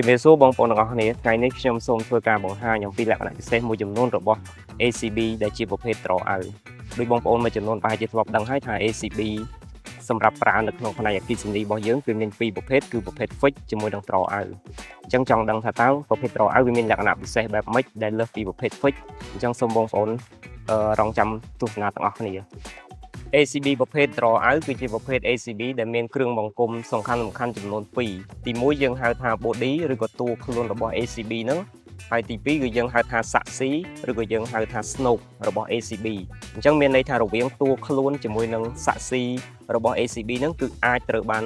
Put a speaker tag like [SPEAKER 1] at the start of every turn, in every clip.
[SPEAKER 1] ជំរាបសួរបងប្អូនទាំងអស់គ្នាថ្ងៃនេះខ្ញុំសូមធ្វើការបង្ហាញអំពីលក្ខណៈពិសេសមួយចំនួនរបស់ ACB ដែលជាប្រភេទត្រអៅដោយបងប្អូនមួយចំនួនប្រហែលជាធ្លាប់ដឹងហើយថា ACB សម្រាប់ប្រើនៅក្នុងផ្នែកអគ្គិសនីរបស់យើងគឺមានពីរប្រភេទគឺប្រភេទ fix ជាមួយនឹងត្រអៅអញ្ចឹងចង់ដឹងថាតើប្រភេទត្រអៅវាមានលក្ខណៈពិសេសបែបម៉េចដែលលើសពីប្រភេទ fix អញ្ចឹងសូមបងប្អូនរងចាំទស្សនាទាំងអស់គ្នា ACB ប្រភេទត្រអៅគឺជាប្រភេទ ACB ដែលមានគ្រឿងបង្គុំសំខាន់ចំនួន2ទី1យើងហៅថា body ឬក៏តួខ្លួនរបស់ ACB ហ្នឹងហើយទី2គឺយើងហៅថាសាក់ស៊ីឬក៏យើងហៅថា snoke របស់ ACB អញ្ចឹងមានន័យថារវាងតួខ្លួនជាមួយនឹងសាក់ស៊ីរបស់ ACB ហ្នឹងគឺអាចត្រូវបាន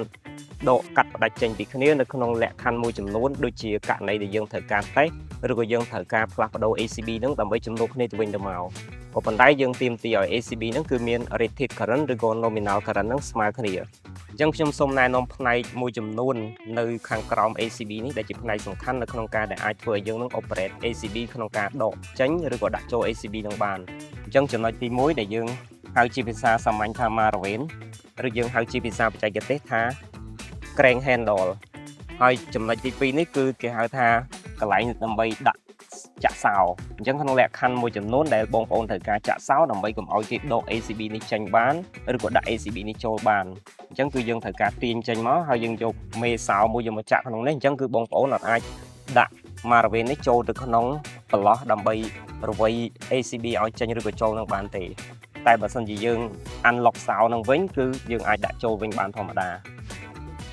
[SPEAKER 1] ដកកាត់ផ្ដាច់ចេញពីគ្នានៅក្នុងលក្ខខណ្ឌមួយចំនួនដូចជាករណីដែលយើងត្រូវការតេស្តឬក៏យើងត្រូវការផ្លាស់ប្ដូរ ACB ហ្នឹងដើម្បីជំនួសគ្នាទៅវិញទៅមកក៏ប៉ុន្តែយើងទាមទារឲ្យ ACB ហ្នឹងគឺមាន rated current ឬក៏ nominal current ហ្នឹងស្មើគ្នាអញ្ចឹងខ្ញុំសូមណែនាំផ្នែកមួយចំនួននៅខាងក្រោម ACB នេះដែលជាផ្នែកសំខាន់នៅក្នុងការដែលអាចធ្វើឲ្យយើងនឹង operate ACB ក្នុងការដកចេញឬក៏ដាក់ចូល ACB នឹងបានអញ្ចឹងចំណុចទី1ដែលយើងហៅជាភាសាសាមញ្ញថា Marvin ឬយើងហៅជាភាសាបច្ចេកទេសថា crank handle ហើយចំណុចទី2នេះគឺគេហៅថាកន្លែងដើម្បីដាក់ចាក់សោអញ្ចឹងក្នុងលក្ខខណ្ឌមួយចំនួនដែលបងប្អូនត្រូវការចាក់សោដើម្បីកុំឲ្យគេដក ACB នេះចេញបានឬក៏ដាក់ ACB នេះចូលបានអញ្ចឹងគឺយើងត្រូវការទាញចេញមកហើយយើងយកមេសោមួយយកមកចាក់ក្នុងនេះអញ្ចឹងគឺបងប្អូនអាចដាក់ Marvin នេះចូលទៅក្នុងប្រឡោះដើម្បីរវៃ ACB ឲ្យចេញឬក៏ចូលនឹងបានទេតែបើសិនជាយើង unlock សោនឹងវិញគឺយើងអាចដាក់ចូលវិញបានធម្មតា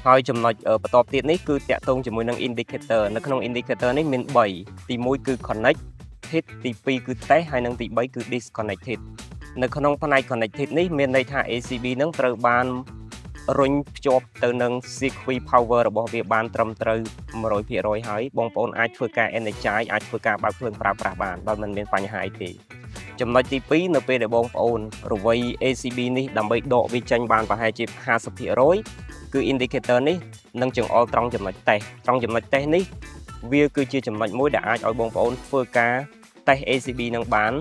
[SPEAKER 1] ហើយចំណុចបន្ទាប់ទៀតនេះគឺតាក់ទងជាមួយនឹង indicator នៅក្នុង indicator នេះមាន3ទី1គឺ connected ទី2គឺ test ហើយនិងទី3គឺ disconnected នៅក្នុងផ្នែក connected នេះមានន័យថា ACB នឹងត្រូវបានរុញភ្ជាប់ទៅនឹង circuit power របស់វាបានត្រឹមត្រូវ 100% ហើយបងប្អូនអាចធ្វើការ energize អាចធ្វើការបើកភ្លើងប្រើប្រាស់បានដោយមិនមានបញ្ហាអីទេចំណុចទី2នៅពេលដែលបងប្អូនរវៃ ACB នេះដើម្បីដកវាចេញបានប្រហែលជា 50% គឺ indicator នេះនឹងចង្អុលត្រង់ចំណុចតេស្តត្រង់ចំណុចតេស្តនេះវាគឺជាចំណុចមួយដែលអាចឲ្យបងប្អូនធ្វើការតេស្ត ACB នឹងបាន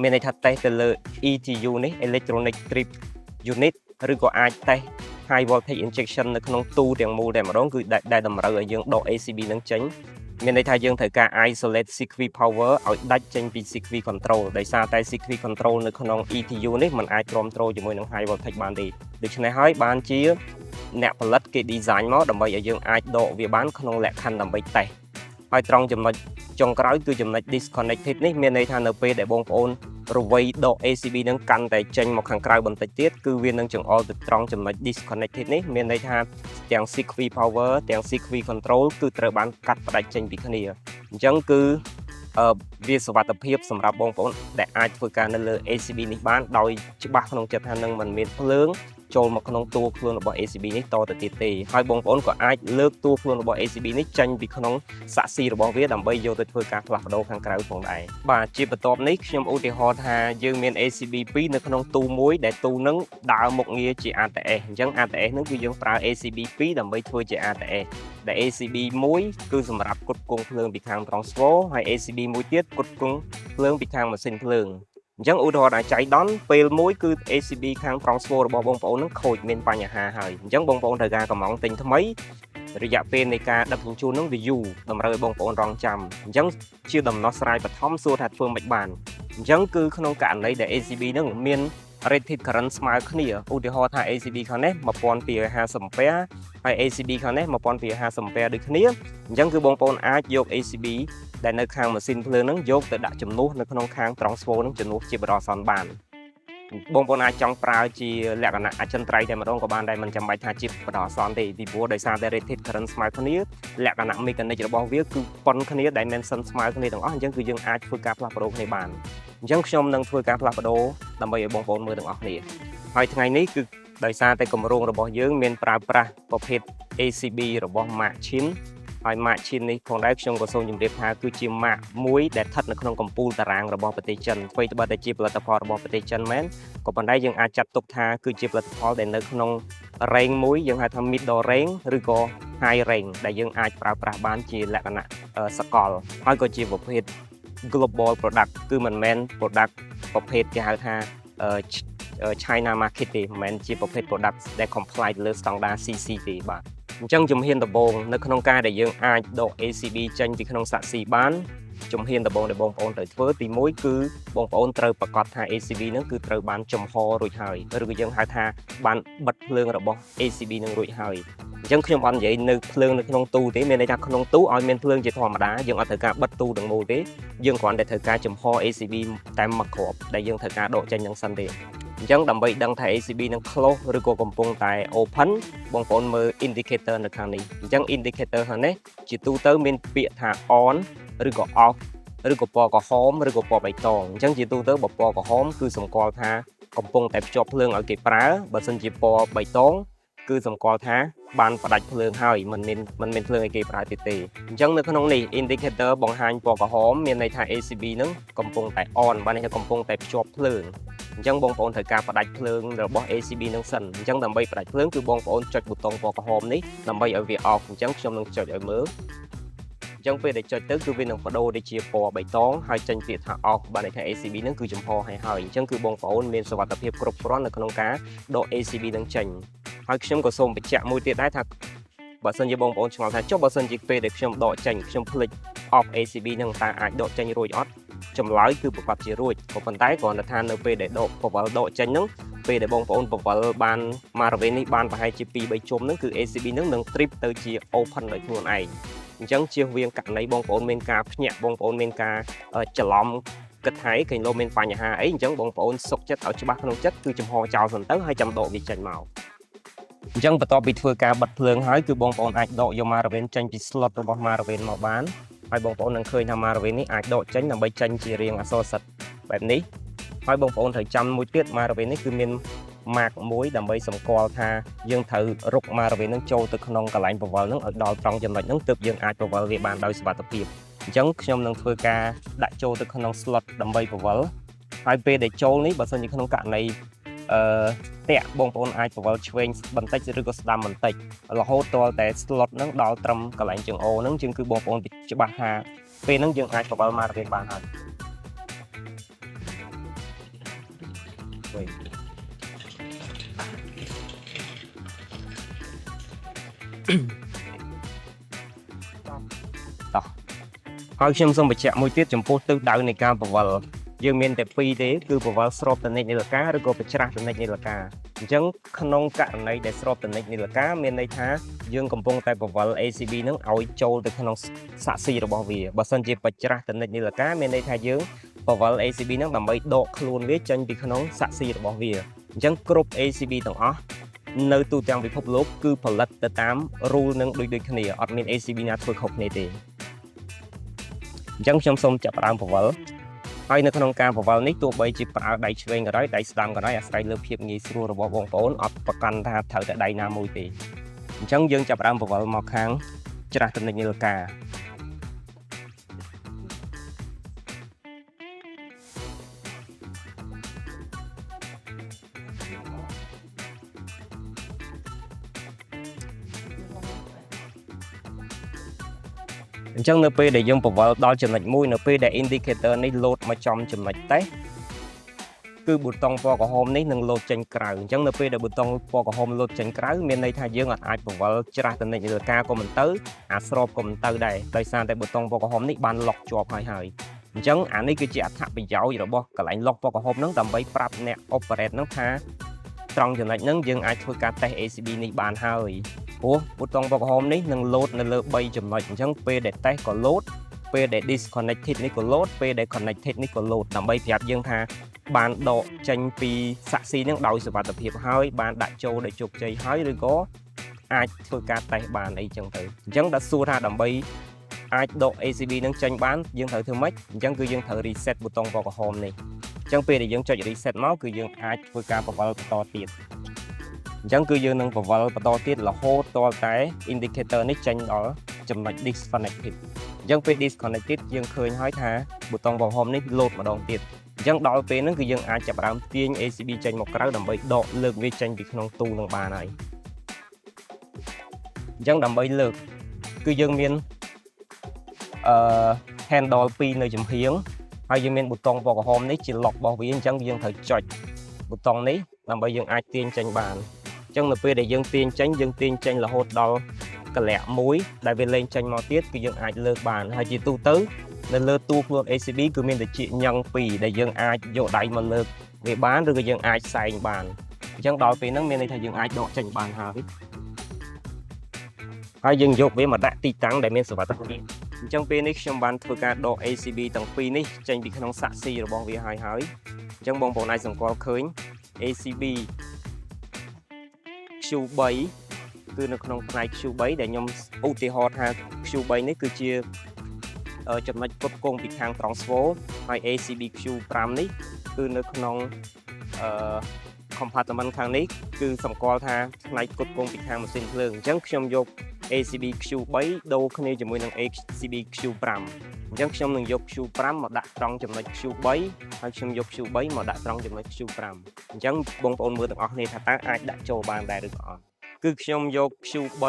[SPEAKER 1] មានន័យថាតេស្តទៅលើ ETU នេះ electronic trip unit ឬក៏អាចតេស្ត high voltage injection នៅក្នុងទូទាំងមូលតែម្ដងគឺដែលតម្រូវឲ្យយើងដក ACB នឹងចេញមានន័យថាយើងត្រូវការ isolate circuit power ឲ្យដាច់ចេញពី circuit control ដោយសារតែ circuit control នៅក្នុង ETU នេះมันអាចគ្រប់គ្រងជាមួយនឹង high voltage បានទេដូច្នេះហើយបានជាអ្នកផលិតគេ design មកដើម្បីឲ្យយើងអាចដកវាបានក្នុងលក្ខខណ្ឌដើម្បីតេស្តហើយត្រង់ចំណុចចុងក្រោយគឺចំណុច disconnected នេះមានន័យថានៅពេលដែលបងប្អូនរវៃដក ACB នឹងកាន់តែចេញមកខាងក្រៅបន្តិចទៀតគឺវានឹងចង្អុលទៅត្រង់ចំណុច disconnected នេះមានន័យថាទាំង circuit power ទាំង circuit control គឺត្រូវបានកាត់ផ្ដាច់ចេញពីគ្នាអញ្ចឹងគឺវាសុវត្ថិភាពសម្រាប់បងប្អូនដែលអាចធ្វើការនៅលើ ACB នេះបានដោយច្បាស់ក្នុងចិត្តថានឹងមិនមានភ្លើងចូលមកក្នុងតួខ្លួនរបស់ ACB នេះតទៅទៀតទេហើយបងប្អូនក៏អាចលើកតួខ្លួនរបស់ ACB នេះចេញពីក្នុងសាក់ស៊ីរបស់វាដើម្បីយកទៅធ្វើការផ្លាស់ប្ដូរខាងក្រៅផងដែរបាទជាបន្ទាប់នេះខ្ញុំឧទាហរណ៍ថាយើងមាន ACB 2នៅក្នុងទូមួយដែលទូនឹងដើរមុខងារជា ATS អញ្ចឹង ATS នឹងគឺយើងប្រើ ACB 2ដើម្បីធ្វើជា ATS ដែល ACB 1គឺសម្រាប់ផ្គត់ផ្គង់ភ្លើងពីខាង transfer ហើយ ACB មួយទៀតផ្គត់ផ្គង់ភ្លើងពីខាងម៉ាស៊ីនភ្លើងអញ្ចឹងឧទាហរណ៍អាចចៃដន្យពេលមួយគឺ ACB ខាង transfer របស់បងប្អូននឹងខូចមានបញ្ហាហើយអញ្ចឹងបងប្អូនត្រូវការកំងទិញថ្មីរយៈពេលនៃការដឹកជញ្ជូននឹងវាយូរតម្រូវឲ្យបងប្អូនរងចាំអញ្ចឹងជាដំណោះស្រាយបឋមសួរថាធ្វើមិនបានអញ្ចឹងគឺក្នុងករណីដែល ACB នឹងមាន rated current ស្មើគ្នាឧទាហរណ៍ថា ACB ខាងនេះ 1250 ampere ហើយ ACB ខាងនេះ 1250 ampere ដូចគ្នាអញ្ចឹងគឺបងប្អូនអាចយក ACB ដែលនៅខាងម៉ាស៊ីនភ្លើងហ្នឹងយកទៅដាក់ជំនួសនៅក្នុងខាង transfer ហ្នឹងជំនួសជាបដិសនបានបងប្អូនអាចចង់ប្រើជាលក្ខណៈអចិន្ត្រៃយ៍តែម្ដងក៏បានដែរមិនចាំបាច់ថាជាបដិសនទេពីព្រោះដោយសារតែ rated current ស្មើគ្នាលក្ខណៈ mechanic របស់វាគឺប៉ុនគ្នា dimension ស្មើគ្នាទាំងអស់អញ្ចឹងគឺយើងអាចធ្វើការផ្លាស់ប្ដូរគ្នាបានអញ្ចឹងខ្ញុំនឹងធ្វើការផ្លាស់ប្ដូរដើម្បីឲ្យបងប្អូនមើលទាំងអស់គ្នាហើយថ្ងៃនេះគឺដោយសារតែគម្រោងរបស់យើងមានប្រើប្រាស់ប្រភេទ ACB របស់ Machine ហើយ Machine នេះផងដែរខ្ញុំក៏សូមជម្រាបថាគឺជា Mac មួយដែលស្ថិតនៅក្នុងកំពូលតារាងរបស់ប្រទេសចិនអ្វីត្បិតតែជាផលិតផលរបស់ប្រទេសចិនមែនក៏ប៉ុន្តែយើងអាចចាត់ទុកថាគឺជាផលិតផលដែលនៅក្នុង range មួយយើងហៅថា middle range ឬក៏ high range ដែលយើងអាចប្រើប្រាស់បានជាលក្ខណៈសកលហើយក៏ជាប្រភេទ global product គឺមិនមែន product ប្រភេទគេហៅថា China market ទេមិនមែនជាប្រភេទ product ដែល comply លើ standard CC ទេបាទ Chẳng chúng hiên tập bồn nơi không ca để dương ai độ ACB tranh vì không sạ xì bán chúng hiên tập bồn để bồn ôn tới phớ thì mỗi cứ bồn ôn trời bạc cọt tha ACB nó cứ trời bán chùm ho rồi hơi rồi dương hai tha bán bật lương rồi bồn ACB nó rồi hơi chẳng khi bọn vậy nơi lương nơi không tu thế nên đây ta không tu ở miền lương chỉ thò mà đá dương ở thời ca bật tu đừng mù thế dương còn để thời ca chùm ho ACB tại mặc hộp để dương thời ca độ tranh nhân sân tiền chẳng đầm bị đăng thẻ ACB nó close rồi cô cầm pung tại open bong phone mơ indicatorនៅខាងនេះអញ្ចឹង indicator ហ្នឹងនេះជាទូទៅមានពាក្យថា on ឬក៏ off ឬក៏ពណ៌ក្រហមឬក៏ពណ៌បៃតងអញ្ចឹងជាទូទៅបើពណ៌ក្រហមគឺសម្គាល់ថាកំពុងតែភ្ជាប់ភ្លើងឲ្យគេប្រើបើសិនជាពណ៌បៃតងគឺសម្គាល់ថាបានផ្ដាច់ភ្លើងហើយមិនមានភ្លើងឲ្យគេប្រើទៀតទេអញ្ចឹងនៅក្នុងនេះ indicator បង្ហាញពណ៌ក្រហមមានន័យថា ACB ហ្នឹងកំពុងតែ on បានន័យថាកំពុងតែភ្ជាប់ភ្លើងអញ្ចឹងបងប្អូនត្រូវការផ្ដាច់ភ្លើងរបស់ ACB នឹងសិនអញ្ចឹងដើម្បីផ្ដាច់ភ្លើងគឺបងប្អូនចុចប៊ូតុងពណ៌ក្រហមនេះដើម្បីឲ្យវា off អញ្ចឹងខ្ញុំនឹងចុចឲ្យមើលអញ្ចឹងពេលដែលចុចទៅគឺវានឹងបដូរទៅជាពណ៌បៃតងហើយចេញពាក្យថា off បានន័យថា ACB នឹងគឺចំហហើយអញ្ចឹងគឺបងប្អូនមានសុវត្ថិភាពគ្រប់គ្រាន់នៅក្នុងការដក ACB នឹងចេញហើយខ្ញុំក៏សូមបញ្ជាក់មួយទៀតដែរថាបើសិនជាបងប្អូនឆ្ងល់ថាចុះបើសិនជាពេលដែលខ្ញុំដកចេញខ្ញុំភ្លេច off ACB នឹងតើអាចដកចេញរួចអត់ចម្លើយគឺប្រកាសជារួចក៏ប៉ុន្តែគ្រាន់តែថានៅពេលដែលដកបវលដកចេញហ្នឹងពេលដែលបងប្អូនបវលបានមករវេននេះបានប្រហែលជា2 3ជុំហ្នឹងគឺ ACB ហ្នឹងនឹង trip ទៅជា open ដោយខ្លួនឯងអញ្ចឹងជៀសវាងករណីបងប្អូនមានការភ្ញាក់បងប្អូនមានការច្រឡំគិតថាគេលោមានបញ្ហាអីអញ្ចឹងបងប្អូនសុខចិត្តឲ្យច្បាស់ក្នុងចិត្តគឺចំហចោលសិនទៅហើយចាំដកវាចេញមកអញ្ចឹងបន្ទាប់ពីធ្វើការបិទភ្លើងហើយគឺបងប្អូនអាចដកយកមករវេនចេញពី slot របស់មករវេនមកបានហើយបងប្អូននឹងឃើញថាមករវេននេះអាចដកចេញដើម្បីចេញជារាងអក្សរសិទ្ធិបែបនេះហើយបងប្អូនត្រូវចាំមួយទៀតមករវេននេះគឺមាន mark មួយដើម្បីសម្គាល់ថាយើងត្រូវរុកមករវេននឹងចូលទៅក្នុងកន្លែងបវលនឹងឲ្យដល់ត្រង់ចំណុចហ្នឹងទើបយើងអាចបវលវាបានដោយសុវត្ថិភាពអញ្ចឹងខ្ញុំនឹងធ្វើការដាក់ចូលទៅក្នុង slot ដើម្បីបវលហើយពេលដែលចូលនេះបើសិនជាក្នុងករណីតាក់បងប្អូនអាចបវលឆ្វេងបន្តិចឬក៏ស្ដាំបន្តិចរហូតដល់តែ slot ហ្នឹងដល់ត្រឹមកន្លែងជើងអូហ្នឹងជាងគឺបងប្អូនច្បាស់ថាពេលហ្នឹងយើងអាចបវលមករៀនបានហើយតោះហើយខ្ញុំសូមបញ្ជាក់មួយទៀតចំពោះទិសដៅនៃការបវលយើងមានតែ2ទេគឺបវលស្របតនិចនាឡិកាឬក៏ប្រច្រាស់តនិចនាឡិកាអញ្ចឹងក្នុងករណីដែលស្របតនិចនាឡិកាមានន័យថាយើងកំពុងតែបវល ACB នឹងឲ្យចូលទៅក្នុងសាក់ស៊ីរបស់វាបើសិនជាប្រច្រាស់តនិចនាឡិកាមានន័យថាយើងបវល ACB នឹងដើម្បីដកខ្លួនវាចេញពីក្នុងសាក់ស៊ីរបស់វាអញ្ចឹងគ្រប់ ACB ទាំងអស់នៅទូទាំងពិភពលោកគឺផលិតទៅតាម rule នឹងដូចគ្នាអត់មាន ACB ណាធ្វើខុសគ្នាទេអញ្ចឹងខ្ញុំសូមចាប់ផ្ដើមបវលហើយនៅក្នុងការបវលនេះទោះបីជាប្រើដៃឆ្វេងក៏ដោយដៃស្ដាំក៏ដោយអាស្រ័យលើភាពងាយស្រួលរបស់បងប្អូនអត់ប្រកាន់ថាត្រូវតែដៃណាមួយទេអញ្ចឹងយើងចាប់ផ្ដើមបវលមកខាងច្រាស់តនិចនាឡិកាអញ្ចឹងនៅពេលដែលយើងបវលដល់ចំណុចមួយនៅពេលដែល indicator នេះ load មកចំចំណុចតេស្តគឺប៊ូតុងពណ៌ក្រហមនេះនឹង load ចេញក្រៅអញ្ចឹងនៅពេលដែលប៊ូតុងពណ៌ក្រហម load ចេញក្រៅមានន័យថាយើងអាចបវលច្រាស់តនិចនាឡិកាក៏មិនទៅអាស្របក៏មិនទៅដែរដោយសារតែប៊ូតុងពណ៌ក្រហមនេះបាន lock ជាប់ហើយអញ្ចឹងអានេះគឺជាអត្ថប្រយោជន៍របស់កន្លែង lock ពណ៌ក្រហមហ្នឹងដើម្បីប្រាប់អ្នក operate ហ្នឹងថាត្រង់ចំណុចហ្នឹងយើងអាចធ្វើការតេស្ត ACB នេះបានហើយព្រោះប៊ូតុងពណ៌ក្រហមនេះនឹង load នៅលើ3ចំណុចអញ្ចឹងពេលដែលតេស្តក៏ load ពេលដែល disconnected នេះក៏ load ពេលដែល connected នេះក៏ load ដើម្បីប្រាប់យើងថាបានដកចេញពីសាក់ស៊ីនឹងដោយសុវត្ថិភាពហើយបានដាក់ចូលដោយជោគជ័យហើយឬក៏អាចធ្វើការតេស្តបានអីចឹងទៅអញ្ចឹងដាក់សួរថាដើម្បីអាចដក ACB នឹងចេញបានយើងត្រូវធ្វើម៉េចអញ្ចឹងគឺយើងត្រូវ reset ប៊ូតុងពណ៌ក្រហមនេះអញ្ចឹងពេលដែលយើងចុច reset មកគឺយើងអាចធ្វើការបវលបន្តទៀតអញ្ចឹងគឺយើងនឹងបវលបន្តទៀតរហូតដល់តែ indicator នេះចេញដល់ចំណុច disconnected អញ្ចឹងពេល disconnected យើងឃើញហើយថាប៊ូតុងពណ៌ក្រហមនេះ load ម្ដងទៀតអញ្ចឹងដល់ពេលហ្នឹងគឺយើងអាចចាប់ផ្ដើមទាញ ACB ចេញមកក្រៅដើម្បីដកលើកវាចេញពីក្នុងទូនឹងបានហើយអញ្ចឹងដើម្បីលើកគឺយើងមានhandle 2នៅចំហៀងហើយយើងមានប៊ូតុងពណ៌ក្រហមនេះជា lock របស់វាអញ្ចឹងយើងត្រូវចុចប៊ូតុងនេះដើម្បីយើងអាចទាញចេញបានអញ្ចឹងនៅពេលដែលយើងទាញចេញរហូតដល់ កលាក់មួយដែលវាលេងចាញ់មកទៀតគឺយើងអាចលើកបានហើយជាទូទៅនៅលើតួខ្លួន ACB គឺមានតែជាញ៉ឹង2ដែលយើងអាចយកដៃមកលើកវាបានឬក៏យើងអាចសែងបានអញ្ចឹងដល់ពេលហ្នឹងមានន័យថាយើងអាចដកចេញបានហើយយើងយកវាមកដាក់ទីតាំងដែលមានសុវត្ថិភាពអញ្ចឹងពេលនេះខ្ញុំបានធ្វើការដក ACB ទាំងពីរនេះចេញពីក្នុងសាក់ស៊ីរបស់វាហើយអញ្ចឹងបងប្អូនអាចសម្គាល់ឃើញ ACB Q3 គឺនៅក្នុងផ្នែក Q3 ដែលខ្ញុំឧទាហរណ៍ថា Q3 នេះគឺជាចំណុចផ្គត់ផ្គង់ពីខាងត្រង់ស្វូហើយ ACB Q5 នេះគឺនៅក្នុងcompartment ខាងនេះគឺសម្គាល់ថាផ្នែកផ្គត់ផ្គង់ពីខាងម៉ាស៊ីនភ្លើងអញ្ចឹងខ្ញុំយក ACB Q3 ដូរគ្នាជាមួយនឹង ACB Q5 អញ្ចឹងខ្ញុំនឹងយក Q5 មកដាក់ត្រង់ចំណុច Q3 ហើយខ្ញុំយក Q3 មកដាក់ត្រង់ចំណុច Q5 អញ្ចឹងបងប្អូនមើលទាំងអស់គ្នាថាតើអាចដាក់ចូលបានដែរឬក៏អត់គឺខ្ញុំយក Q3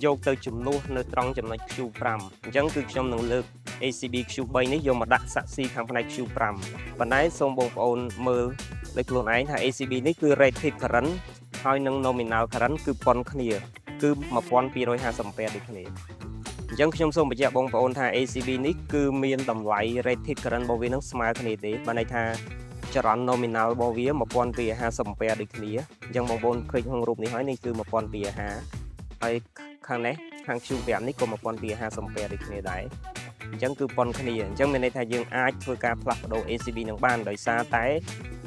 [SPEAKER 1] យកទៅជំនួសនៅត្រង់ចំណុច Q5 អញ្ចឹងគឺខ្ញុំនឹងលើក ACB Q3 នេះយកមកដាក់សាក់ស៊ីខាងផ្នែក Q5 ប៉ុន្តែសូមបងប្អូនមើលដោយខ្លួនឯងថា ACB នេះគឺ rated current ហើយនឹង nominal current គឺប៉ុនគ្នាគឺ1250 ampere ដូចគ្នាអញ្ចឹងខ្ញុំសូមបញ្ជាក់បងប្អូនថា ACB នេះគឺមានតម្លៃ rated current របស់វានឹងស្មើគ្នាទេបានន័យថាចរន្ត nominal របស់វា1250 ampere ដូចគ្នាអញ្ចឹងបងប្អូនឃើញក្នុងរូបនេះហើយនេះគឺ1250ហើយខាងនេះខាង Q5 នេះក៏1250 ampere ដូចគ្នាដែរអញ្ចឹងគឺប៉ុនគ្នាអញ្ចឹងមានន័យថាយើងអាចធ្វើការផ្លាស់ប្ដូរ ACB នឹងបានដោយសារតែ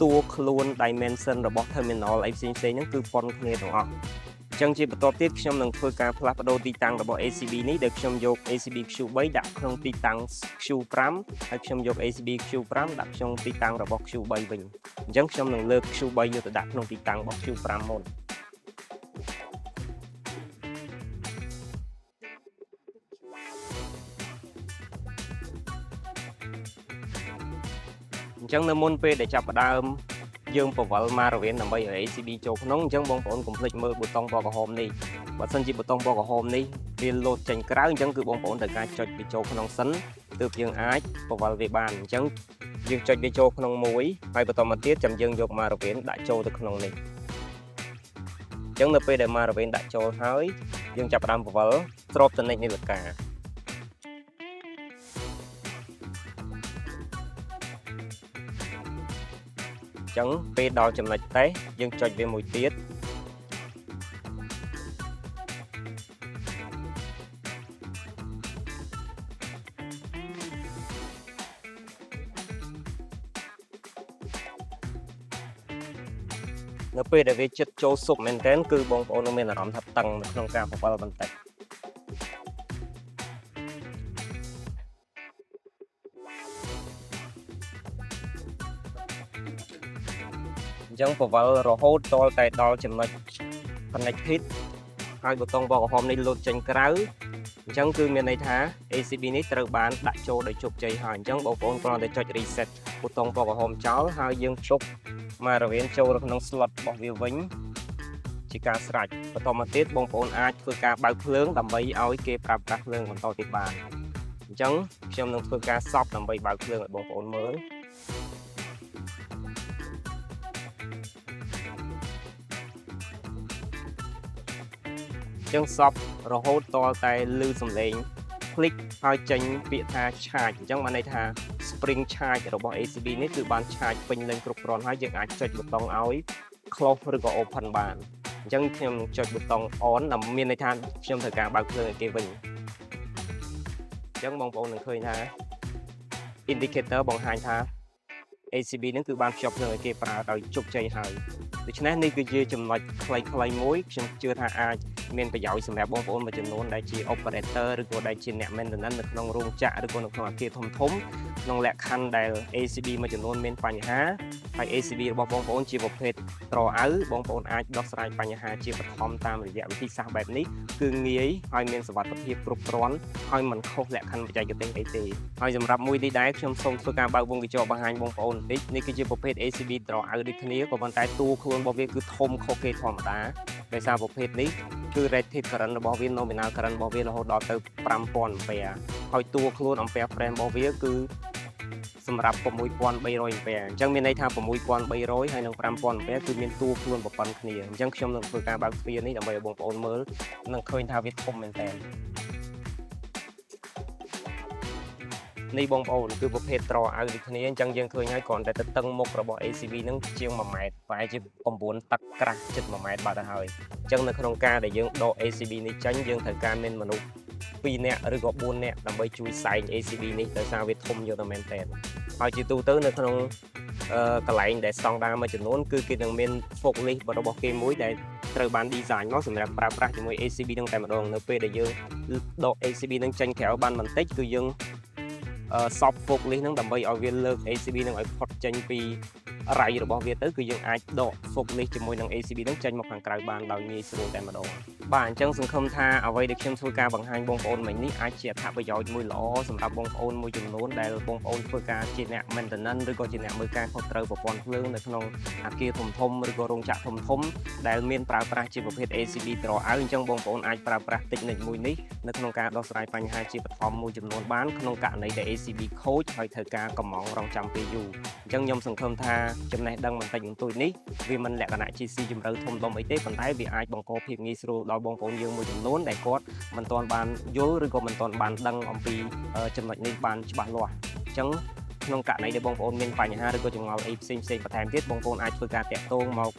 [SPEAKER 1] តួខ្លួន dimension របស់ terminal អីផ្សេងៗហ្នឹងគឺប៉ុនគ្នាទាំងអស់អញ្ចឹងជាបន្ទាប់ទៀតខ្ញុំនឹងធ្វើការផ្លាស់ប្ដូរទីតាំងរបស់ ACB នេះដែលខ្ញុំយក ACB Q3 ដាក់ក្នុងទីតាំង Q5 ហើយខ្ញុំយក ACB Q5 ដាក់ក្នុងទីតាំងរបស់ Q3 វិញអញ្ចឹងខ្ញុំនឹងលើក Q3 យកទៅដាក់ក្នុងទីតាំងរបស់ Q5 មុនអញ្ចឹងនៅមុនពេលដែលចាប់ផ្ដើមយើងពវល់មករវៀនដើម្បីឲ្យ ACB ចូលក្នុងអញ្ចឹងបងប្អូនកុំភ្លេចមើលប៊ូតុងពណ៌ក្រហមនេះបើសិនជាប៊ូតុងពណ៌ក្រហមនេះវាលោតចេញក្រៅអញ្ចឹងគឺបងប្អូនត្រូវការចុចវាចូលក្នុងសិនទើបយើងអាចពវល់វាបានអញ្ចឹងយើងចុចវាចូលក្នុងមួយហើយបន្តមកទៀតចាំយើងយកមករវៀនដាក់ចូលទៅក្នុងនេះអញ្ចឹងនៅពេលដែលមករវៀនដាក់ចូលហើយយើងចាប់ផ្ដើមពវល់ស្របទៅនិចនាឡិកាអញ្ចឹងពេលដល់ចំណុចតេស្តយើងចុចវាមួយទៀតនៅពេលដែលវាចិត្តចូលស៊ុបមែនទែនគឺបងប្អូននឹងមានអារម្មណ៍ថាតឹងនៅក្នុងការពវល់បន្តិចអញ្ចឹងពវល់រហូតដល់តែដល់ចំណុច connected ហើយប៊ូតុងពណ៌ក្រហមនេះលោតចេញក្រៅអញ្ចឹងគឺមានន័យថា ACB នេះត្រូវបានដាក់ចូលដោយជោគជ័យហើយអញ្ចឹងបងប្អូនគ្រាន់តែចុច reset ប៊ូតុងពណ៌ក្រហមចោលហើយយើងជប់មករវៀនចូលទៅក្នុង slot របស់វាវិញជាការស្រេចបន្តមកទៀតបងប្អូនអាចធ្វើការបើកភ្លើងដើម្បីឲ្យគេប្រើប្រាស់ភ្លើងបន្តទៀតបានអញ្ចឹងខ្ញុំនឹងធ្វើការសប់ដើម្បីបើកភ្លើងឲ្យបងប្អូនមើលអញ្ចឹងសប់រហូតតតែឮសំឡេង click ហើយចេញពាក្យថា charge អញ្ចឹងបានន័យថា spring charge របស់ ACB នេះគឺបាន charge ពេញលេញគ្រប់គ្រាន់ហើយយើងអាចចុចប៊ូតុងឲ្យ close ឬក៏ open បានអញ្ចឹងខ្ញុំនឹងចុចប៊ូតុង on ដើម្បីមានន័យថាខ្ញុំត្រូវការបើកភ្លើងឲ្យគេវិញអញ្ចឹងបងប្អូននឹងឃើញថា indicator បង្ហាញថា ACB នឹងគឺបានភ្ជាប់ភ្លើងឲ្យគេប្រើដោយជោគជ័យហើយដូច្នេះនេះគឺជាចំណុចខ្លីៗមួយខ្ញុំជឿថាអាចមានប្រយោជន៍សម្រាប់បងប្អូនមួយចំនួនដែលជា operator ឬក៏ដែលជាអ្នក maintenance នៅក្នុងរោងចក្រឬក៏នៅក្នុងអគារធំៗក្នុងលក្ខខណ្ឌដែល ACB មួយចំនួនមានបញ្ហាហើយ ACB របស់បងប្អូនជាប្រភេទត្រអៅបងប្អូនអាចដោះស្រាយបញ្ហាជាបឋមតាមរយៈវិធីសាស្ត្របែបនេះគឺងាយហើយមានសុវត្ថិភាពគ្រប់គ្រាន់ហើយមិនខុសលក្ខខណ្ឌបច្ចេកទេសអីទេហើយសម្រាប់មួយនេះដែរខ្ញុំសូមធ្វើការបើកវងកញ្ចក់បង្ហាញបងប្អូនបន្តិចនេះគឺជាប្រភេទ ACB ត្រអៅដូចគ្នាក៏ប៉ុន្តែតួខ្លួនរបស់វាគឺធំខុសគេធម្មតាដោយសារប្រភេទនេះគឺ rated current របស់វា nominal current របស់វារហូតដល់ទៅ5000 ampere ហើយតួខ្លួន ampere frame របស់វាគឺ សម្រាប់ 6,300 ampere អញ្ចឹងមានន័យថា 6,300 ហើយនឹង 5,000 ampere គឺមានតួខ្លួនប្រព័ន្ធគ្នាអញ្ចឹងខ្ញុំនឹងធ្វើការបើកទ្វារនេះដើម្បីឲ្យបងប្អូនមើលនឹងឃើញថាវាធំមែនតើនេះបងប្អូនគឺប្រភេទត្រអាវដូចគ្នាអញ្ចឹងយើងឃើញហើយគ្រាន់តែទៅតឹងមុខរបស់ ACB ហ្នឹងជាង1ម៉ែត្រប្រហែលជា9ទឹកក្រាស់ជិត1ម៉ែត្របាត់ទៅហើយអញ្ចឹងនៅក្នុងការដែលយើងដក ACB នេះចេញយើងត្រូវការមានមនុស្ស2នាក់ឬក៏4នាក់ដើម្បីជួយសែង ACB នេះដោយសារវាធំយកតែមែនតើហើយជាទូទៅនៅក្នុងកន្លែងដែលស្តង់ដារមួយចំនួនគឺគេនឹងមាន fork lift របស់គេមួយដែលត្រូវបាន design មកសម្រាប់ប្រើប្រាស់ជាមួយ ACB នឹងតែម្ដងនៅពេលដែលយើងដក ACB នឹងចេញក្រៅបានបន្តិចគឺយើងសប fork lift ហ្នឹងដើម្បីឲ្យវាលើក ACB នឹងឲ្យផុតចេញពីរ៉ៃរបស់វាទៅគឺយើងអាចដក fork lift ជាមួយនឹង ACB នឹងចេញមកខាងក្រៅបានដោយងាយស្រួលតែម្ដងបាទអញ្ចឹងសង្ឃឹមថាអ្វីដែលខ្ញុំធ្វើការបង្ហាញបងប្អូនមិញនេះអាចជាអត្ថប្រយោជន៍មួយល្អសម្រាប់បងប្អូនមួយចំនួនដែលបងប្អូនធ្វើការជាអ្នក maintenance ឬក៏ជាអ្នកមើលការខុសត្រូវប្រព័ន្ធភ្លើងនៅក្នុងអគារធំៗឬក៏រោងចក្រធំៗដែលមានប្រើប្រាស់ជាប្រភេទ ACB ត្រអាវអញ្ចឹងបងប្អូនអាចប្រើប្រាស់ technique មួយនេះនៅក្នុងការដោះស្រាយបញ្ហាជាបឋមមួយចំនួនបានក្នុងករណីដែល ACB ខូចហើយត្រូវការកំងរងចាំពេលយូរអញ្ចឹងខ្ញុំសង្ឃឹមថាចំណេះដឹងបន្តិចបន្តួចនេះវាមិនលក្ខណៈជាស៊ីជម្រៅធំដុំអីទេប៉ុន្តែវាអាចបង្កភាពងាយស្រួលដល់បងប្អូនយើងមួយចំនួនដែលគាត់មិនទាន់បានយល់ឬក៏មិនទាន់បានដឹងអំពីចំណុចនេះបានច្បាស់លាស់អញ្ចឹងក្នុងករណីដែលបងប្អូនមានបញ្ហាឬក៏ចម្ងល់អីផ្សេងបន្ថែមទៀតបងប្អូនអាចធ្វើការតាក់ទងមក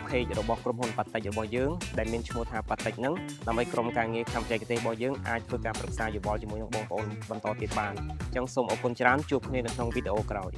[SPEAKER 1] page របស់ក្រុមហ៊ុន Patek របស់យើងដែលមានឈ្មោះថា Patek ហ្នឹងដើម្បីក្រុមការងារខាងបច្ចេកទេសរបស់យើងអាចធ្វើការប្រឹក្សាយោបល់ជាមួយនឹងបងប្អូនបន្តទៀតបានអញ្ចឹងសូមអរគុណច្រើនជួបគ្នានៅក្នុងវីដេអូក្រោយ